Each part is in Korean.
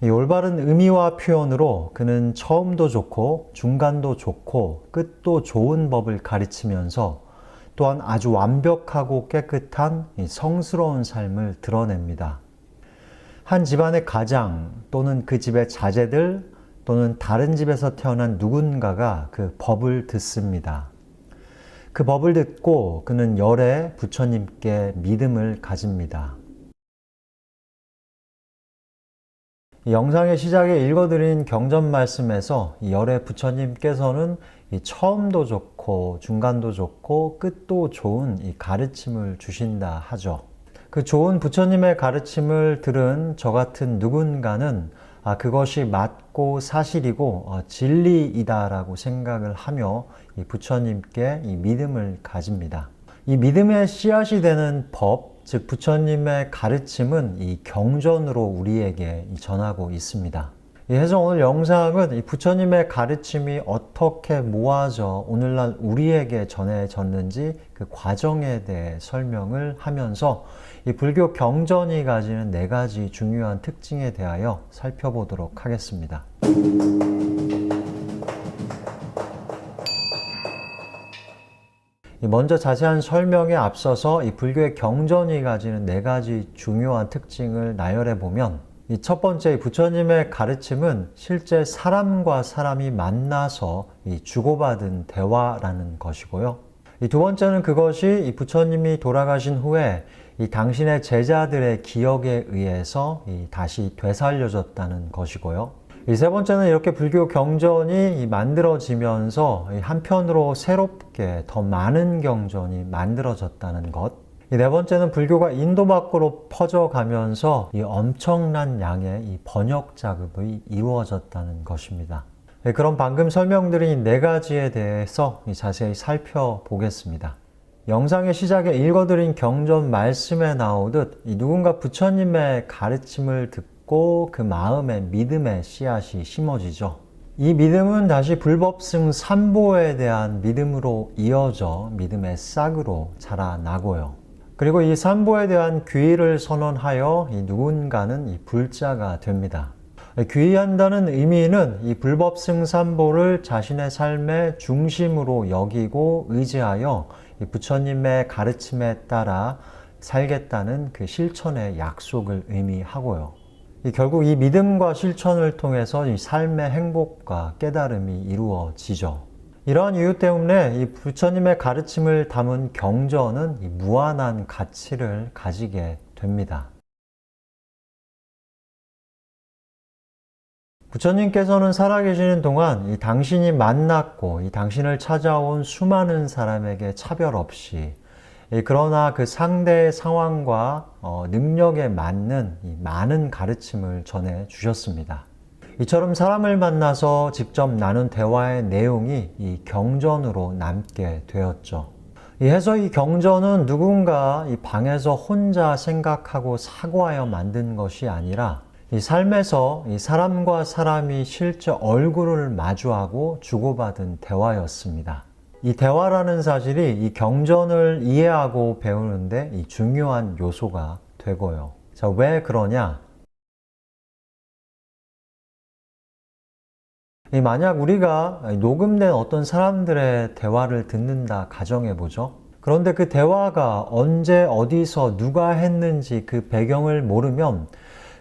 이 올바른 의미와 표현으로 그는 처음도 좋고 중간도 좋고 끝도 좋은 법을 가르치면서 또한 아주 완벽하고 깨끗한 성스러운 삶을 드러냅니다. 한 집안의 가장 또는 그 집의 자제들 또는 다른 집에서 태어난 누군가가 그 법을 듣습니다. 그 법을 듣고 그는 열애 부처님께 믿음을 가집니다. 이 영상의 시작에 읽어드린 경전 말씀에서 열애 부처님께서는 처음도 좋고 중간도 좋고 끝도 좋은 이 가르침을 주신다 하죠. 그 좋은 부처님의 가르침을 들은 저 같은 누군가는 그것이 맞고 사실이고 진리이다라고 생각을 하며 이 부처님께 이 믿음을 가집니다. 이 믿음의 씨앗이 되는 법, 즉 부처님의 가르침은 이 경전으로 우리에게 전하고 있습니다. 그래서 오늘 영상은 이 부처님의 가르침이 어떻게 모아져 오늘날 우리에게 전해졌는지 그 과정에 대해 설명을 하면서 이 불교 경전이 가지는 4가지 중요한 특징에 대하여 살펴보도록 하겠습니다. 먼저 자세한 설명에 앞서서 이 불교의 경전이 가지는 4가지 중요한 특징을 나열해 보면 이 첫 번째 부처님의 가르침은 실제 사람과 사람이 만나서 이 주고받은 대화라는 것이고요. 이 두 번째는 그것이 이 부처님이 돌아가신 후에 이 당신의 제자들의 기억에 의해서 다시 되살려졌다는 것이고요. 이 세 번째는 이렇게 불교 경전이 만들어지면서 한편으로 새롭게 더 많은 경전이 만들어졌다는 것. 이 네 번째는 불교가 인도 밖으로 퍼져가면서 이 엄청난 양의 이 번역 작업이 이루어졌다는 것입니다. 그럼 방금 설명드린 4가지에 대해서 자세히 살펴보겠습니다. 영상의 시작에 읽어드린 경전 말씀에 나오듯 누군가 부처님의 가르침을 듣고 그 마음에 믿음의 씨앗이 심어지죠. 이 믿음은 다시 불법승 삼보에 대한 믿음으로 이어져 믿음의 싹으로 자라나고요. 그리고 이 삼보에 대한 귀의를 선언하여 이 누군가는 이 불자가 됩니다. 귀의한다는 의미는 이 불법승 삼보를 자신의 삶의 중심으로 여기고 의지하여 이 부처님의 가르침에 따라 살겠다는 그 실천의 약속을 의미하고요. 결국 이 믿음과 실천을 통해서 이 삶의 행복과 깨달음이 이루어지죠. 이러한 이유 때문에 이 부처님의 가르침을 담은 경전은 이 무한한 가치를 가지게 됩니다. 부처님께서는 살아계시는 동안 이 당신이 만났고 이 당신을 찾아온 수많은 사람에게 차별 없이 그러나 그 상대의 상황과 능력에 맞는 이 많은 가르침을 전해 주셨습니다. 이처럼 사람을 만나서 직접 나눈 대화의 내용이 이 경전으로 남게 되었죠. 해서 이 경전은 누군가 이 방에서 혼자 생각하고 사고하여 만든 것이 아니라 이 삶에서 이 사람과 사람이 실제 얼굴을 마주하고 주고받은 대화였습니다. 이 대화라는 사실이 이 경전을 이해하고 배우는데 이 중요한 요소가 되고요. 자, 왜 그러냐? 만약 우리가 녹음된 어떤 사람들의 대화를 듣는다 가정해보죠. 그런데 그 대화가 언제 어디서 누가 했는지 그 배경을 모르면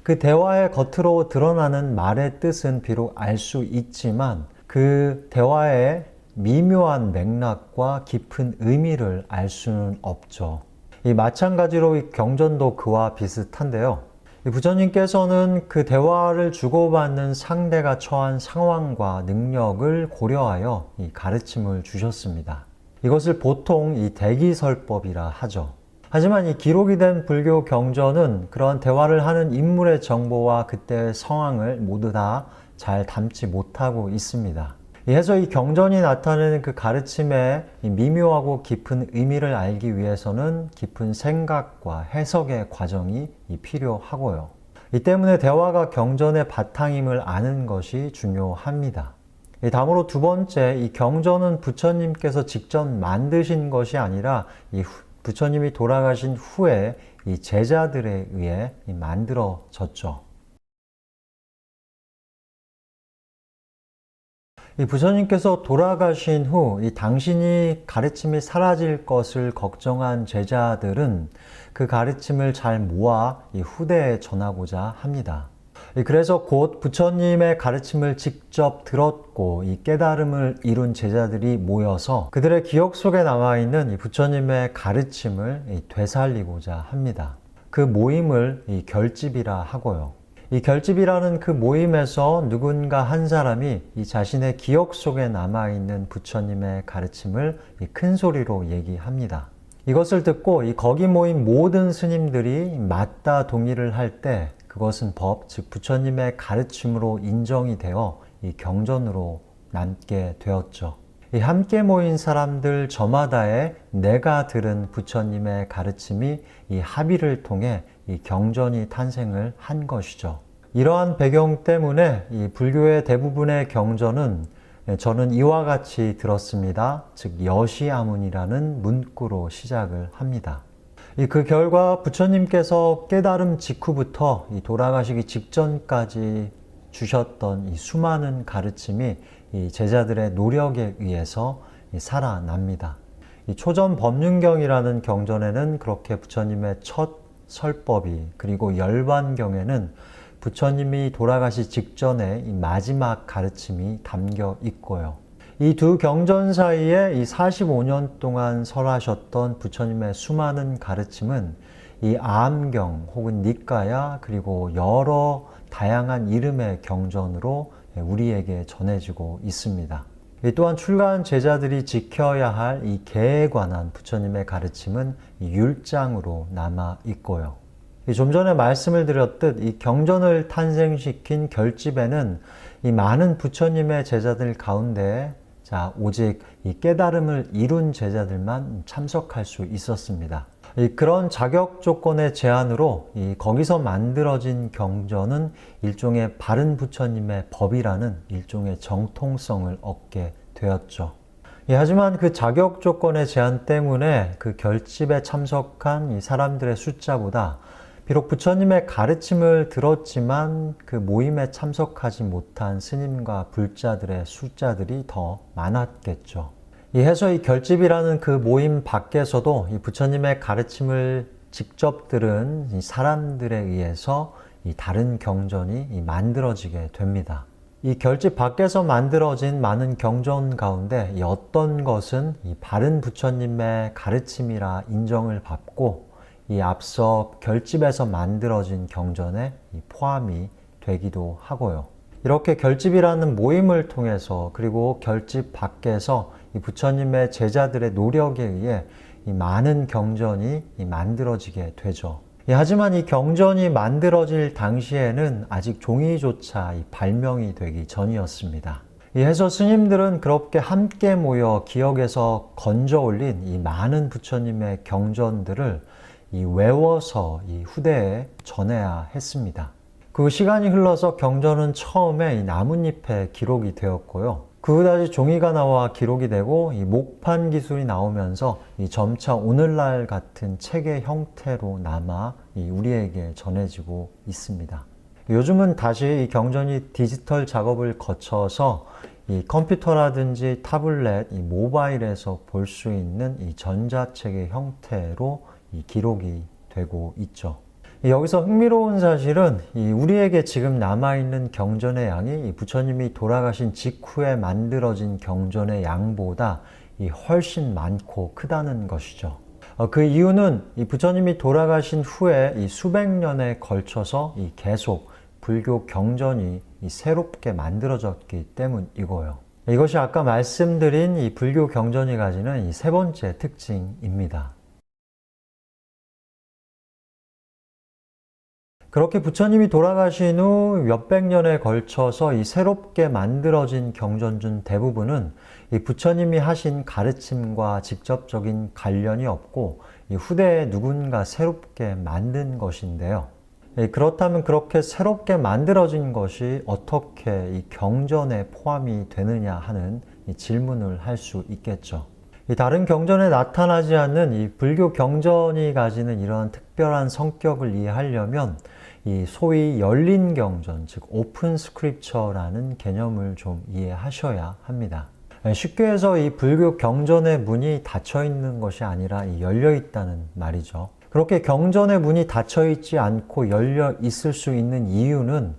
그 대화의 겉으로 드러나는 말의 뜻은 비록 알 수 있지만 그 대화의 미묘한 맥락과 깊은 의미를 알 수는 없죠. 마찬가지로 이 경전도 그와 비슷한데요. 부처님께서는 그 대화를 주고받는 상대가 처한 상황과 능력을 고려하여 이 가르침을 주셨습니다. 이것을 보통 이 대기설법이라 하죠. 하지만 이 기록이 된 불교 경전은 그러한 대화를 하는 인물의 정보와 그때의 상황을 모두 다 잘 담지 못하고 있습니다. 해서 이 경전이 나타내는 그 가르침의 미묘하고 깊은 의미를 알기 위해서는 깊은 생각과 해석의 과정이 필요하고요. 이 때문에 대화가 경전의 바탕임을 아는 것이 중요합니다. 다음으로 두 번째, 이 경전은 부처님께서 직접 만드신 것이 아니라 이 부처님이 돌아가신 후에 이 제자들에 의해 만들어졌죠. 이 부처님께서 돌아가신 후 이 당신이 가르침이 사라질 것을 걱정한 제자들은 그 가르침을 잘 모아 이 후대에 전하고자 합니다. 그래서 곧 부처님의 가르침을 직접 들었고 이 깨달음을 이룬 제자들이 모여서 그들의 기억 속에 남아있는 이 부처님의 가르침을 되살리고자 합니다. 그 모임을 이 결집이라 하고요. 이 결집이라는 그 모임에서 누군가 한 사람이 이 자신의 기억 속에 남아있는 부처님의 가르침을 큰 소리로 얘기합니다. 이것을 듣고 이 거기 모인 모든 스님들이 맞다 동의를 할 때 그것은 법, 즉 부처님의 가르침으로 인정이 되어 이 경전으로 남게 되었죠. 이 함께 모인 사람들 저마다의 내가 들은 부처님의 가르침이 이 합의를 통해 이 경전이 탄생을 한 것이죠. 이러한 배경 때문에 이 불교의 대부분의 경전은 저는 이와 같이 들었습니다. 즉 여시아문이라는 문구로 시작을 합니다. 그 결과 부처님께서 깨달음 직후부터 이 돌아가시기 직전까지 주셨던 이 수많은 가르침이 이 제자들의 노력에 의해서 살아납니다. 이 초전 법륜경이라는 경전에는 그렇게 부처님의 첫 설법이, 그리고 열반경에는 부처님이 돌아가시 직전에 이 마지막 가르침이 담겨 있고요. 이 두 경전 사이에 이 45년 동안 설하셨던 부처님의 수많은 가르침은 이 아함경 혹은 니까야 그리고 여러 다양한 이름의 경전으로 우리에게 전해지고 있습니다. 또한 출가한 제자들이 지켜야 할 이 계에 관한 부처님의 가르침은 이 율장으로 남아 있고요. 좀 전에 말씀을 드렸듯 이 경전을 탄생시킨 결집에는 이 많은 부처님의 제자들 가운데 오직 이 깨달음을 이룬 제자들만 참석할 수 있었습니다. 그런 자격 조건의 제한으로 거기서 만들어진 경전은 일종의 바른 부처님의 법이라는 일종의 정통성을 얻게 되었죠. 하지만 그 자격 조건의 제한 때문에 그 결집에 참석한 이 사람들의 숫자보다 비록 부처님의 가르침을 들었지만 그 모임에 참석하지 못한 스님과 불자들의 숫자들이 더 많았겠죠. 해서 이 결집이라는 그 모임 밖에서도 이 부처님의 가르침을 직접 들은 이 사람들에 의해서 이 다른 경전이 만들어지게 됩니다. 이 결집 밖에서 만들어진 많은 경전 가운데 어떤 것은 이 바른 부처님의 가르침이라 인정을 받고 이 앞서 결집에서 만들어진 경전에 포함이 되기도 하고요. 이렇게 결집이라는 모임을 통해서 그리고 결집 밖에서 이 부처님의 제자들의 노력에 의해 이 많은 경전이 만들어지게 되죠. 하지만 이 경전이 만들어질 당시에는 아직 종이조차 발명이 되기 전이었습니다. 해서 스님들은 그렇게 함께 모여 기억에서 건져 올린 이 많은 부처님의 경전들을 외워서 이 후대에 전해야 했습니다. 그 시간이 흘러서 경전은 처음에 이 나뭇잎에 기록이 되었고요. 그 후 다시 종이가 나와 기록이 되고 이 목판 기술이 나오면서 점차 오늘날 같은 책의 형태로 남아 우리에게 전해지고 있습니다. 요즘은 다시 이 경전이 디지털 작업을 거쳐서 이 컴퓨터라든지 타블렛, 이 모바일에서 볼 수 있는 이 전자책의 형태로 이 기록이 되고 있죠. 여기서 흥미로운 사실은 우리에게 지금 남아있는 경전의 양이 부처님이 돌아가신 직후에 만들어진 경전의 양보다 훨씬 많고 크다는 것이죠. 그 이유는 부처님이 돌아가신 후에 수백 년에 걸쳐서 계속 불교 경전이 새롭게 만들어졌기 때문이고요. 이것이 아까 말씀드린 이 불교 경전이 가지는 세 번째 특징입니다. 그렇게 부처님이 돌아가신 후 몇백 년에 걸쳐서 새롭게 만들어진 경전 중 대부분은 부처님이 하신 가르침과 직접적인 관련이 없고 후대에 누군가 새롭게 만든 것인데요. 그렇다면 그렇게 새롭게 만들어진 것이 어떻게 이 경전에 포함이 되느냐 하는 질문을 할 수 있겠죠. 다른 경전에 나타나지 않는 이 불교 경전이 가지는 이러한 특별한 성격을 이해하려면 이 소위 열린 경전, 즉 오픈 스크립처라는 개념을 좀 이해하셔야 합니다. 쉽게 해서 이 불교 경전의 문이 닫혀 있는 것이 아니라 열려 있다는 말이죠. 그렇게 경전의 문이 닫혀 있지 않고 열려 있을 수 있는 이유는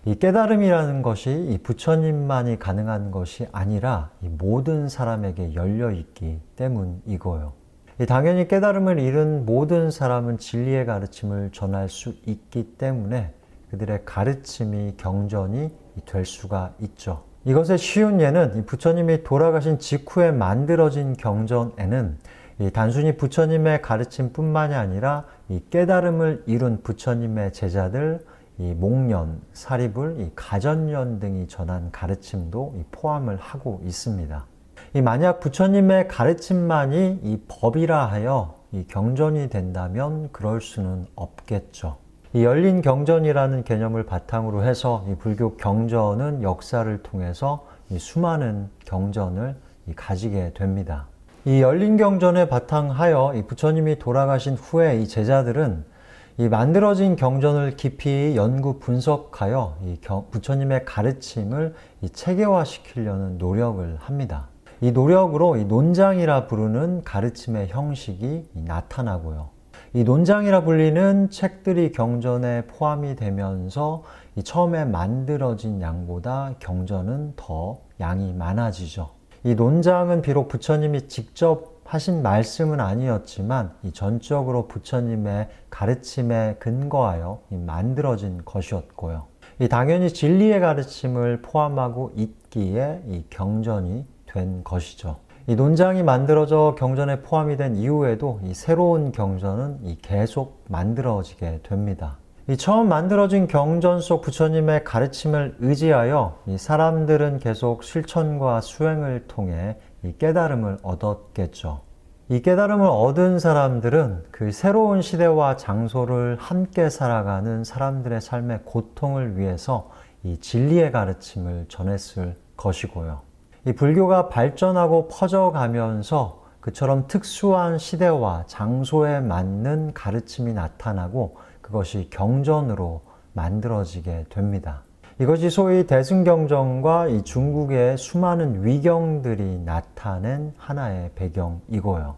이 깨달음이라는 것이 이 부처님만이 가능한 것이 아니라 이 모든 사람에게 열려 있기 때문이고요. 당연히 깨달음을 잃은 모든 사람은 진리의 가르침을 전할 수 있기 때문에 그들의 가르침이 경전이 될 수가 있죠. 이것의 쉬운 예는 부처님이 돌아가신 직후에 만들어진 경전에는 단순히 부처님의 가르침뿐만이 아니라 이 깨달음을 이룬 부처님의 제자들, 이 목련, 사리불, 가전련 등이 전한 가르침도 포함을 하고 있습니다. 만약 부처님의 가르침만이 이 법이라 하여 이 경전이 된다면 그럴 수는 없겠죠. 이 열린 경전이라는 개념을 바탕으로 해서 이 불교 경전은 역사를 통해서 이 수많은 경전을 가지게 됩니다. 이 열린 경전에 바탕하여 이 부처님이 돌아가신 후에 이 제자들은 이 만들어진 경전을 깊이 연구 분석하여 이 부처님의 가르침을 이 체계화시키려는 노력을 합니다. 이 노력으로 이 논장이라 부르는 가르침의 형식이 나타나고요. 이 논장이라 불리는 책들이 경전에 포함이 되면서 이 처음에 만들어진 양보다 경전은 더 양이 많아지죠. 이 논장은 비록 부처님이 직접 하신 말씀은 아니었지만 이 전적으로 부처님의 가르침에 근거하여 만들어진 것이었고요. 당연히 진리의 가르침을 포함하고 있기에 이 경전이 된 것이죠. 이 논장이 만들어져 경전에 포함이 된 이후에도 이 새로운 경전은 계속 만들어지게 됩니다. 이 처음 만들어진 경전 속 부처님의 가르침을 의지하여 이 사람들은 계속 실천과 수행을 통해 이 깨달음을 얻었겠죠. 이 깨달음을 얻은 사람들은 그 새로운 시대와 장소를 함께 살아가는 사람들의 삶의 고통을 위해서 이 진리의 가르침을 전했을 것이고요. 이 불교가 발전하고 퍼져가면서 그처럼 특수한 시대와 장소에 맞는 가르침이 나타나고 그것이 경전으로 만들어지게 됩니다. 이것이 소위 대승경전과 이 중국의 수많은 위경들이 나타낸 하나의 배경이고요.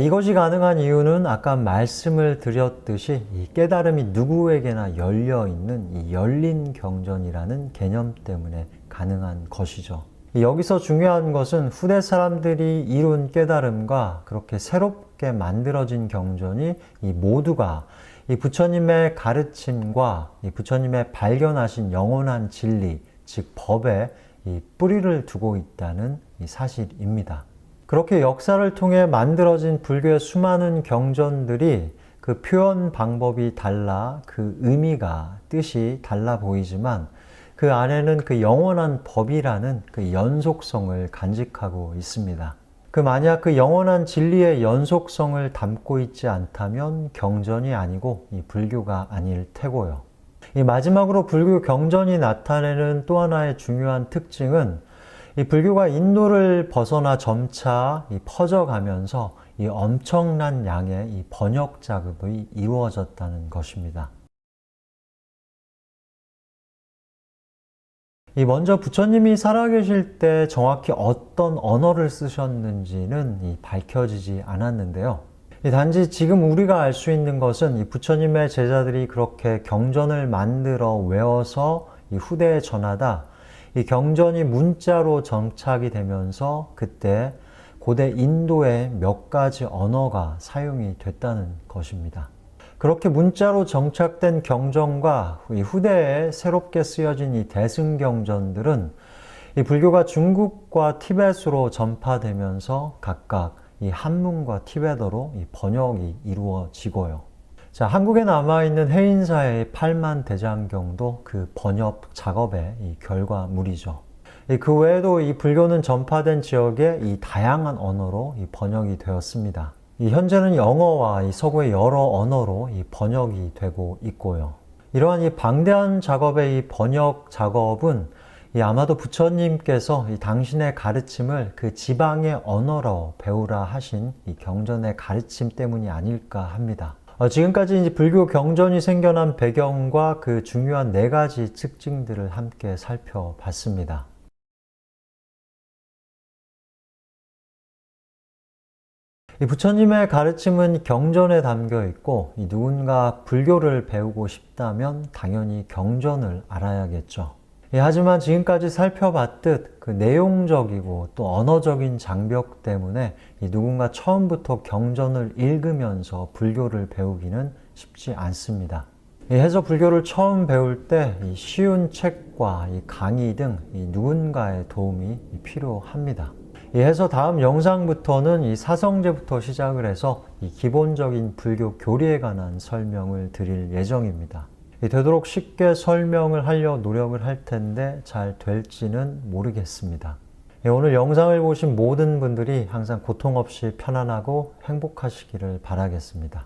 이것이 가능한 이유는 아까 말씀을 드렸듯이 이 깨달음이 누구에게나 열려있는 이 열린 경전이라는 개념 때문에 가능한 것이죠. 여기서 중요한 것은 후대 사람들이 이룬 깨달음과 그렇게 새롭게 만들어진 경전이 이 모두가 이 부처님의 가르침과 이 부처님의 발견하신 영원한 진리, 즉 법에 이 뿌리를 두고 있다는 이 사실입니다. 그렇게 역사를 통해 만들어진 불교의 수많은 경전들이 그 표현 방법이 달라 그 의미가, 뜻이 달라 보이지만 그 안에는 그 영원한 법이라는 그 연속성을 간직하고 있습니다. 만약 그 영원한 진리의 연속성을 담고 있지 않다면 경전이 아니고 이 불교가 아닐 테고요. 마지막으로 불교 경전이 나타내는 또 하나의 중요한 특징은 이 불교가 인도를 벗어나 점차 퍼져가면서 이 엄청난 양의 이 번역 작업이 이루어졌다는 것입니다. 먼저 부처님이 살아계실 때 정확히 어떤 언어를 쓰셨는지는 밝혀지지 않았는데요. 단지 지금 우리가 알 수 있는 것은 이 부처님의 제자들이 그렇게 경전을 만들어 외워서 이 후대에 전하다 이 경전이 문자로 정착이 되면서 그때 고대 인도의 몇 가지 언어가 사용이 됐다는 것입니다. 그렇게 문자로 정착된 경전과 이 후대에 새롭게 쓰여진 이 대승경전들은 이 불교가 중국과 티벳으로 전파되면서 각각 이 한문과 티베더로 이 번역이 이루어지고요. 한국에 남아있는 해인사의 8만 대장경도 그 번역 작업의 이 결과물이죠. 그 외에도 이 불교는 전파된 지역에 이 다양한 언어로 이 번역이 되었습니다. 현재는 영어와 이 서구의 여러 언어로 이 번역이 되고 있고요. 이러한 이 방대한 작업의 이 번역 작업은 아마도 부처님께서 이 당신의 가르침을 그 지방의 언어로 배우라 하신 이 경전의 가르침 때문이 아닐까 합니다. 지금까지 이제 불교 경전이 생겨난 배경과 그 중요한 네 가지 특징들을 함께 살펴봤습니다. 이 부처님의 가르침은 경전에 담겨 있고, 누군가 불교를 배우고 싶다면 당연히 경전을 알아야겠죠. 하지만 지금까지 살펴봤듯 그 내용적이고 또 언어적인 장벽 때문에 누군가 처음부터 경전을 읽으면서 불교를 배우기는 쉽지 않습니다. 해서 불교를 처음 배울 때 쉬운 책과 강의 등 누군가의 도움이 필요합니다. 해서 다음 영상부터는 이 사성제부터 시작을 해서 기본적인 불교 교리에 관한 설명을 드릴 예정입니다. 되도록 쉽게 설명을 하려 노력을 할 텐데 잘 될지는 모르겠습니다. 오늘 영상을 보신 모든 분들이 항상 고통 없이 편안하고 행복하시기를 바라겠습니다.